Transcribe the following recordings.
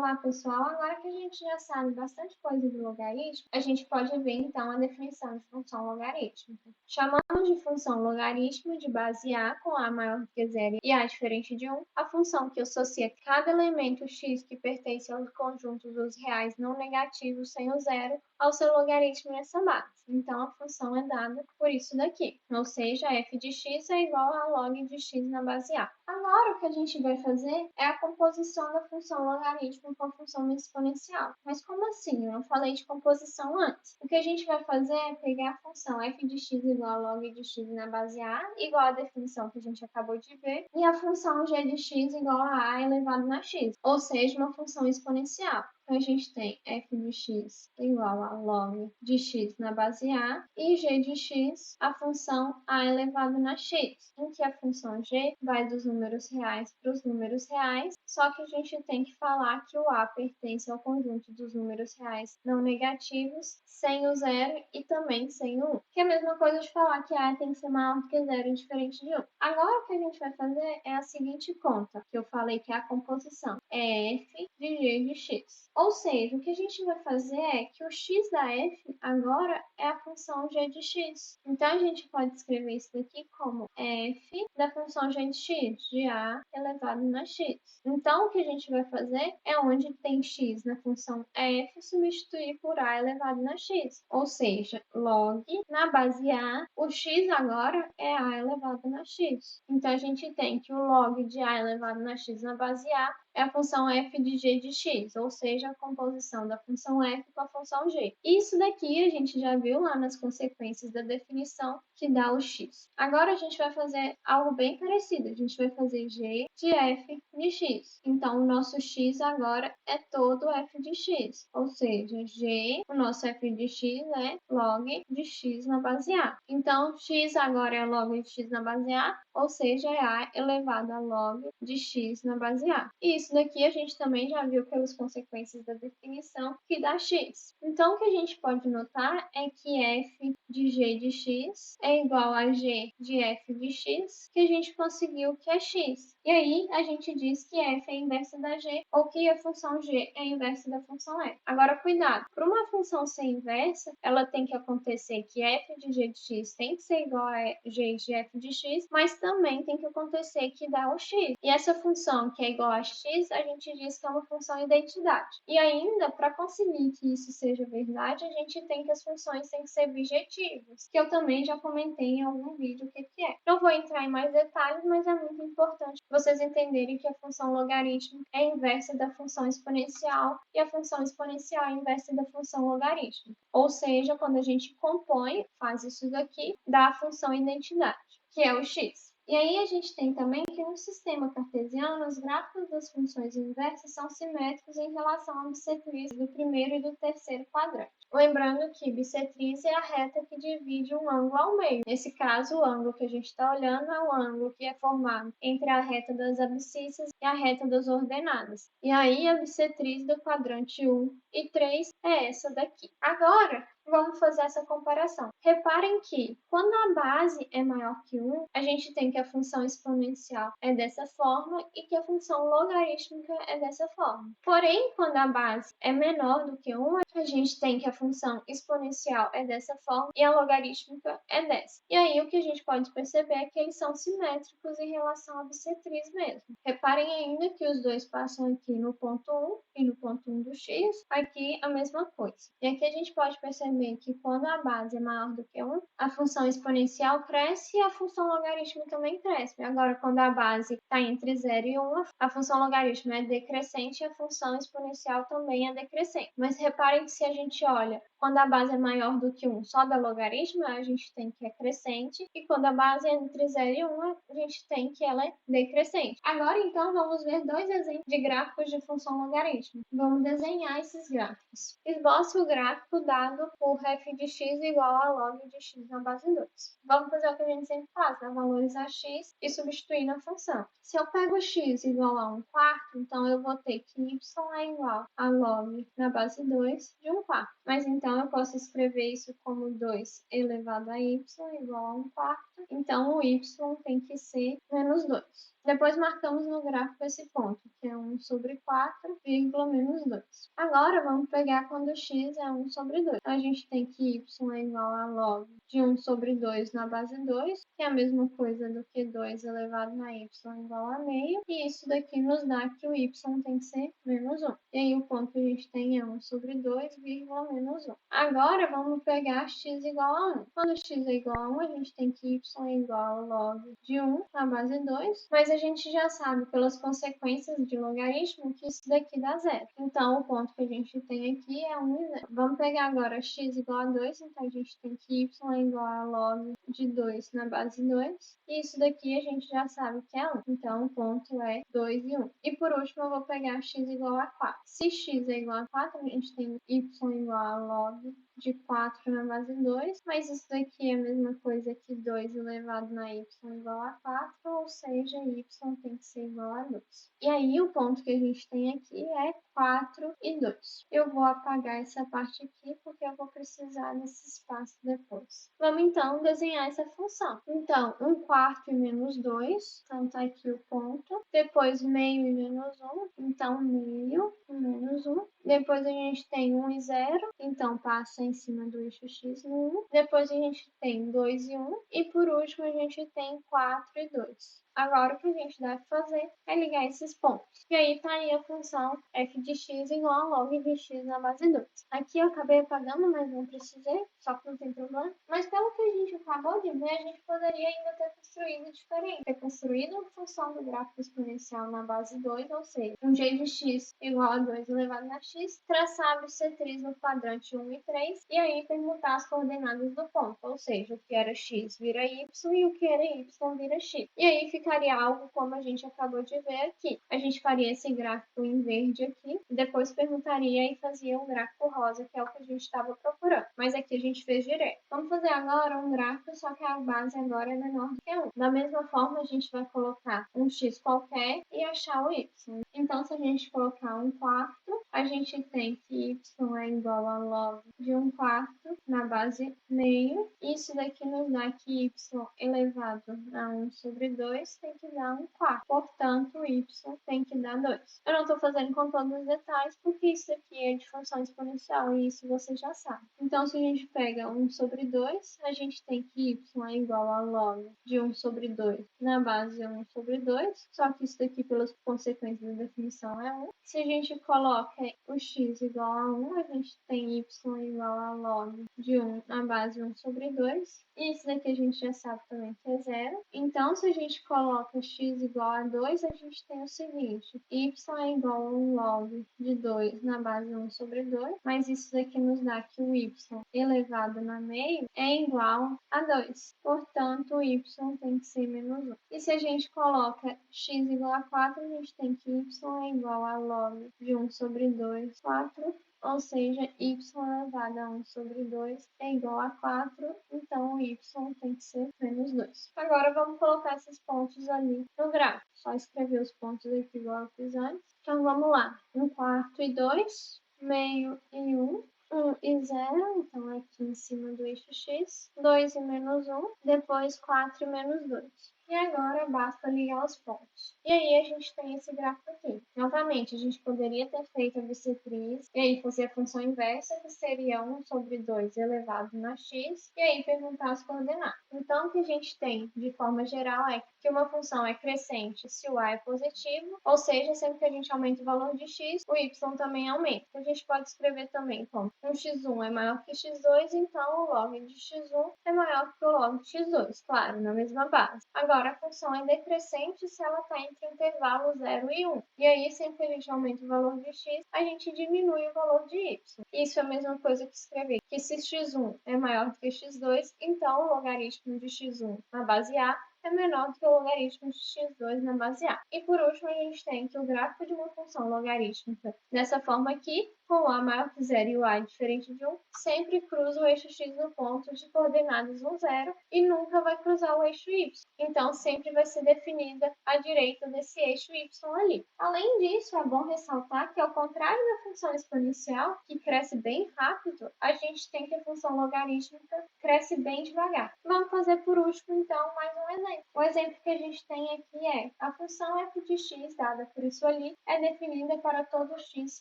Olá, pessoal! Agora que a gente já sabe bastante coisa do logaritmo, a gente pode ver então a definição de função logarítmica. Chamamos de função logaritmo de base a com a maior do que zero e a diferente de 1, a função que associa cada elemento x que pertence ao conjunto dos reais não negativos sem o zero ao seu logaritmo nessa base. Então, a função é dada por isso daqui, ou seja, f de x é igual a log de x na base a. Agora, o que a gente vai fazer é a composição da função logaritmo com a função exponencial. Mas como assim? Eu não falei de composição antes. O que a gente vai fazer é pegar a função f de x igual a log de x na base a, igual à definição que a gente acabou de ver, e a função g de x igual a elevado na x, ou seja, uma função exponencial. Então, a gente tem f de x igual a log de x na base a e g de x, a função a elevado na x, em que a função g vai dos números reais para os números reais, só que a gente tem que falar que o a pertence ao conjunto dos números reais não negativos, sem o zero e também sem o 1. Que é a mesma coisa de falar que a tem que ser maior do que zero e diferente de 1. Agora, o que a gente vai fazer é a seguinte conta, que eu falei que é a composição, é f de g de x. Ou seja, o que a gente vai fazer é que o x da f agora é a função g de x. Então, a gente pode escrever isso daqui como f da função g de x, de a elevado na x. Então, o que a gente vai fazer é onde tem x na função f, substituir por a elevado na x. Ou seja, log na base a, o x agora é a elevado na x. Então, a gente tem que o log de a elevado na x na base a é a função f de g de x, ou seja, a composição da função f com a função g. Isso daqui a gente já viu lá nas consequências da definição que dá o x. Agora a gente vai fazer algo bem parecido, a gente vai fazer g de f de x. Então, o nosso x agora é todo f de x, ou seja, g, o nosso f de x é log de x na base a. Então, x agora é log de x na base a, ou seja, é a elevado a log de x na base a. E isso daqui a gente também já viu pelas consequências da definição que dá x. Então, o que a gente pode notar é que f de g de x é igual a g de f de x, que a gente conseguiu que é x. E aí, a gente diz que f é a inversa da g, ou que a função g é a inversa da função f. Agora, cuidado! Para uma função ser inversa, ela tem que acontecer que f de g de x tem que ser igual a g de f de x, mas também tem que acontecer que dá o x. E essa função que é igual a x, a gente diz que é uma função identidade. E ainda, para conseguir que isso seja verdade, a gente tem que as funções têm que ser objetivas, que eu também já comentei em algum vídeo o que é. Não vou entrar em mais detalhes, mas é muito importante vocês entenderem que a função logarítmica é a inversa da função exponencial e a função exponencial é a inversa da função logarítmica. Ou seja, quando a gente compõe, faz isso daqui, dá a função identidade, que é o x. E aí a gente tem também que no sistema cartesiano, os gráficos das funções inversas são simétricos em relação à bissetriz do primeiro e do terceiro quadrante. Lembrando que bissetriz é a reta que divide um ângulo ao meio. Nesse caso, o ângulo que a gente está olhando é o ângulo que é formado entre a reta das abscissas e a reta das ordenadas. E aí, a bissetriz do quadrante 1 e 3 é essa daqui. Agora, vamos fazer essa comparação. Reparem que, quando a base é maior que 1, a gente tem que a função exponencial é dessa forma e que a função logarítmica é dessa forma. Porém, quando a base é menor do que 1, a gente tem que a função exponencial é dessa forma e a logarítmica é dessa. E aí, o que a gente pode perceber é que eles são simétricos em relação à bissetriz mesmo. Reparem ainda que os dois passam aqui no ponto 1 e no ponto 1 do x, aqui a mesma coisa. E aqui a gente pode perceber que quando a base é maior do que 1, a função exponencial cresce e a função logarítmica também cresce. Agora, quando a base está entre 0 e 1, a função logarítmica é decrescente e a função exponencial também é decrescente. Mas reparem que se a gente olha, quando a base é maior do que 1, só da logaritmo, a gente tem que é crescente, e quando a base é entre 0 e 1, a gente tem que ela é decrescente. Agora, então, vamos ver dois exemplos de gráficos de função logarítmica. Vamos desenhar esses gráficos. Esboce o gráfico dado por f de x igual a log de x na base 2. Vamos fazer o que a gente sempre faz, né? Valorizar x e substituir na função. Se eu pego x igual a 1 quarto, então eu vou ter que y é igual a log na base 2 de 1 quarto. Mas então eu posso escrever isso como 2 elevado a y igual a 1 quarto. Então o y tem que ser menos 2. Depois marcamos no gráfico esse ponto, que é 1 sobre 4, vírgula menos 2. Agora vamos pegar quando x é 1 sobre 2. Então, a gente tem que y é igual a log de 1 sobre 2 na base 2, que é a mesma coisa do que 2 elevado a y igual a meio. E isso daqui nos dá que o y tem que ser menos 1. E aí o ponto que a gente tem é 1 sobre 2, vírgula menos 1. Agora vamos pegar x igual a 1. Quando x é igual a 1, a gente tem que y é igual a log de 1 na base 2, mas a gente já sabe pelas consequências de logaritmo que isso daqui dá zero. Então, o ponto que a gente tem aqui é 1 e 0. Vamos pegar agora x igual a 2, então a gente tem que y é igual a log de 2 na base 2, e isso daqui a gente já sabe que é 1. Então, o ponto é 2 e 1. E por último, eu vou pegar x igual a 4. Se x é igual a 4, a gente tem y igual a log de 4 na base 2, mas isso daqui é a mesma coisa que 2 elevado na y igual a 4, ou seja, y tem que ser igual a 2. E aí, o ponto que a gente tem aqui é 4 e 2. Eu vou apagar essa parte aqui, porque eu vou precisar desse espaço depois. Vamos, então, desenhar essa função. Então, 1 quarto e menos 2, então tá aqui o ponto. Depois, meio e menos 1, então meio e menos 1. Depois a gente tem 1 e 0, então passa em cima do eixo x no 1. Depois a gente tem 2 e 1. E por último a gente tem 4 e 2. Agora o que a gente deve fazer é ligar esses pontos. E aí tá aí a função f de x igual a log de x na base 2. Aqui eu acabei apagando, mas não precisei, só que não tem problema. Mas pelo que a gente acabou de ver, a gente poderia ainda ter construído diferente. Ter construído uma função do gráfico exponencial na base 2, ou seja, um g de x igual a 2 elevado a x, traçar a bissetriz no quadrante 1 e 3, e aí permutar as coordenadas do ponto, ou seja, o que era x vira y e o que era y vira x. E aí ficaria algo como a gente acabou de ver aqui. A gente faria esse gráfico em verde aqui, e depois permutaria e fazia um gráfico rosa, que é o que a gente estava procurando. Mas aqui a gente fez direto. Vamos fazer agora um gráfico, só que a base agora é menor do que 1. Da mesma forma, a gente vai colocar um x qualquer e achar o y. Então, se a gente colocar 1 quarto, a gente tem que y é igual a log de 1 quarto na base meio. Isso daqui nos dá que y elevado a 1 sobre 2 tem que dar 1 quarto. Portanto, y tem que dar 2. Eu não estou fazendo com todos os detalhes, porque isso aqui é de função exponencial e isso você já sabe. Então, se a gente pega 1 sobre 2, a gente tem que y é igual a log de 1 sobre 2 na base 1 sobre 2, só que isso daqui, pelas consequências da definição, é 1. Se a gente coloca o x igual a 1, a gente tem y igual a log de 1 na base 1 sobre 2. E isso daqui a gente já sabe também que é 0. Então, se a gente coloca x igual a 2, a gente tem o seguinte: y é igual a um log de 2 na base 1 sobre 2, mas isso daqui nos dá que o y elevado na meio é igual a 2. Portanto, o y tem que ser menos 1. E se a gente coloca x igual a 4, a gente tem que y é igual a log de 1 sobre 2, 4. Ou seja, y elevado a 1 sobre 2 é igual a 4, então o y tem que ser menos 2. Agora vamos colocar esses pontos ali no gráfico. Só escrever os pontos aqui igual eu fiz antes. Então vamos lá. 1 quarto e 2, meio e 1. 1 e 0, então aqui em cima do eixo x. 2 e menos 1, depois 4 e menos 2. E agora basta ligar os pontos. E aí a gente tem esse gráfico aqui. Novamente, a gente poderia ter feito a bissetriz, e aí fazer a função inversa, que seria 1 sobre 2 elevado na x, e aí perguntar as coordenadas. Então, o que a gente tem, de forma geral, é que uma função é crescente se o a é positivo, ou seja, sempre que a gente aumenta o valor de x, o y também aumenta. A gente pode escrever também como 1x1 é maior que x2, então o log de x1 é maior que o log de x2, claro, na mesma base. Agora, a função é decrescente se ela está entre o intervalo 0 e 1. E aí, sempre que a gente aumenta o valor de x, a gente diminui o valor de y. Isso é a mesma coisa que escrever que se x1 é maior do que x2, então o logaritmo de x1 na base a é menor do que o logaritmo de x2 na base a. E por último, a gente tem que o gráfico de uma função logarítmica dessa forma aqui com o A maior que zero e o A diferente de 1, sempre cruza o eixo X no ponto de coordenadas 1, 0 e nunca vai cruzar o eixo Y. Então, sempre vai ser definida à direita desse eixo Y ali. Além disso, é bom ressaltar que, ao contrário da função exponencial, que cresce bem rápido, a gente tem que a função logarítmica cresce bem devagar. Vamos fazer por último, então, mais um exemplo. O exemplo que a gente tem aqui é a função f de x, dada por isso ali, é definida para todo x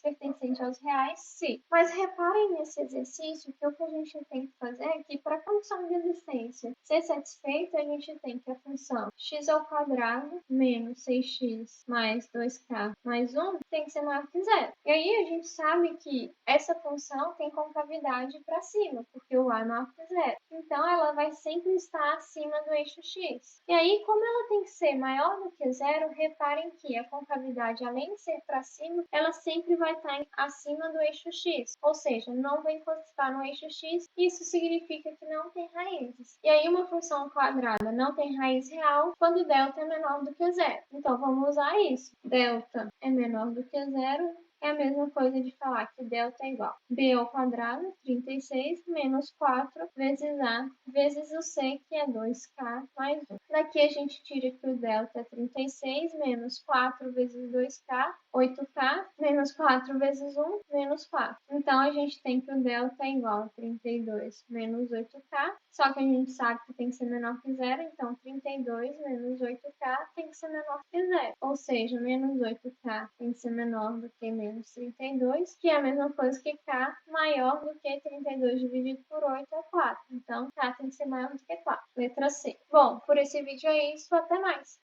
pertencente aos reais se. Mas reparem nesse exercício que o que a gente tem que fazer é que, para a função de existência ser satisfeita, a gente tem que a função x ao quadrado menos 6x mais 2k mais 1 tem que ser maior que zero. E aí a gente sabe que essa função tem concavidade para cima, porque o a é maior que zero. Então, ela vai sempre estar acima do eixo x. E aí, como ela tem que ser maior do que zero, reparem que a concavidade, além de ser para cima, ela sempre vai estar acima do eixo x. Ou seja, não vai encostar no eixo x, isso significa que não tem raízes. E aí, uma função quadrada não tem raiz real quando delta é menor do que zero. Então, vamos usar isso. Delta é menor do que zero, é a mesma coisa de falar que delta é igual a b ao quadrado, 36, menos 4 vezes a vezes o c, que é 2k mais 1. Daqui a gente tira que o delta é 36, menos 4 vezes 2k, 8k, menos 4 vezes 1, menos 4. Então, a gente tem que o delta é igual a 32 menos 8k, só que a gente sabe que tem que ser menor que zero, então 32 menos 8k tem que ser menor que zero. Ou seja, menos 8k tem que ser menor do que menos 32, que é a mesma coisa que k maior do que 32 dividido por 8 é 4. Então, k tem que ser maior do que 4. Letra C. Bom, por esse vídeo é isso. Até mais!